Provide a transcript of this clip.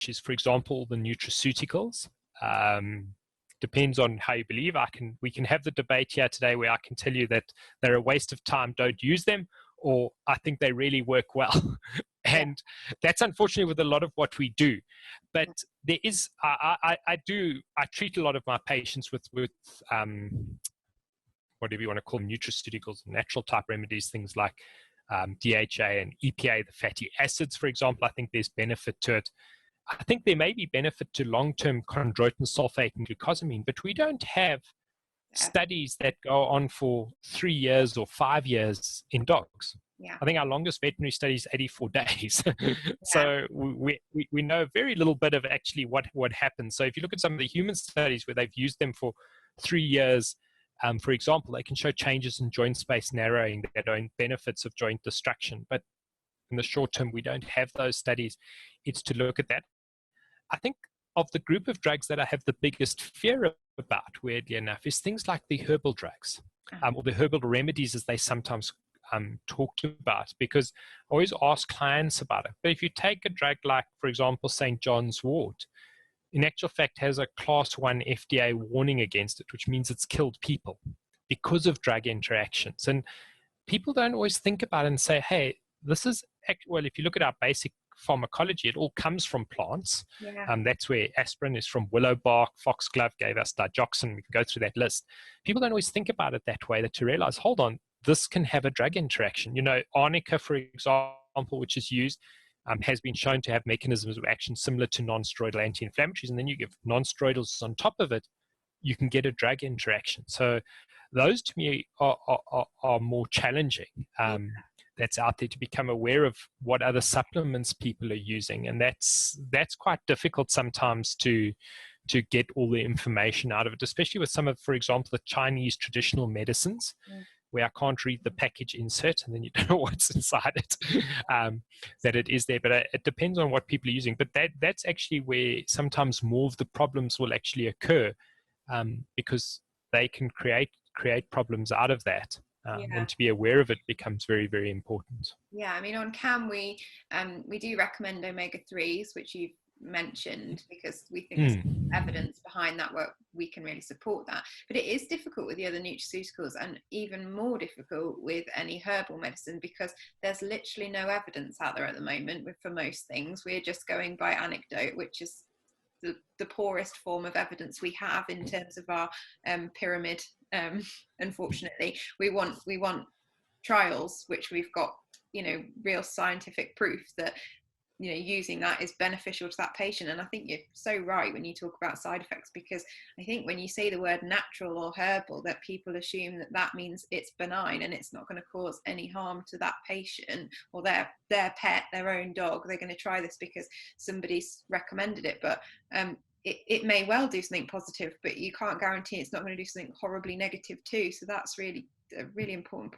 is, for example, the nutraceuticals. Depends on how you believe. We can have the debate here today where I can tell you that they're a waste of time, don't use them, or I think they really work well. And that's unfortunately with a lot of what we do. But there is, I treat a lot of my patients with whatever you want to call them, nutraceuticals, natural type remedies, things like DHA and EPA, the fatty acids, for example. I think there's benefit to it. I think there may be benefit to long-term chondroitin sulfate and glucosamine, but we don't have studies that go on for 3 years or 5 years in dogs. I think our longest veterinary study is 84 days. So we know very little bit of actually what happens. So if you look at some of the human studies where they've used them for 3 years, for example, they can show changes in joint space narrowing, their own benefits of joint destruction. But in the short term, we don't have those studies. It's to look at that. I think of the group of drugs that I have the biggest fear about, weirdly enough, is things like the herbal drugs, or the herbal remedies as they sometimes talked about, because I always ask clients about it. But if you take a drug like, for example, St. John's wort, in actual fact has a class 1 FDA warning against it, which means it's killed people because of drug interactions. And people don't always think about it and say, hey, this is, well, if you look at our basic pharmacology, it all comes from plants. That's where aspirin is from willow bark, foxglove gave us digoxin. We can go through that list. People don't always think about it that way, that to realize, hold on, this can have a drug interaction. You know, arnica, for example, which is used, has been shown to have mechanisms of action similar to non-steroidal anti-inflammatories, and then you give non-steroidals on top of it, you can get a drug interaction. So those to me are more challenging. That's out there, to become aware of what other supplements people are using, and that's quite difficult sometimes to get all the information out of it, especially with some of, for example, the Chinese traditional medicines, where I can't read the package insert and then you don't know what's inside it, that it is there. But it depends on what people are using. But that's actually where sometimes more of the problems will actually occur, because they can create problems out of that. And to be aware of it becomes very, very important. Yeah, I mean, on CAM, we do recommend omega-3s, which you've mentioned, because we think there's evidence behind that work. We can really support that. But it is difficult with the other nutraceuticals, and even more difficult with any herbal medicine, because there's literally no evidence out there at the moment for most things. We're just going by anecdote, which is the poorest form of evidence we have in terms of our pyramid. Unfortunately, we want trials, which we've got, you know, real scientific proof that, you know, using that is beneficial to that patient. And I think you're so right when you talk about side effects, because I think when you say the word natural or herbal, that people assume that means it's benign and it's not going to cause any harm to that patient or their pet, their own dog. They're going to try this because somebody's recommended it, but it may well do something positive, but you can't guarantee it's not going to do something horribly negative too. So that's really a really important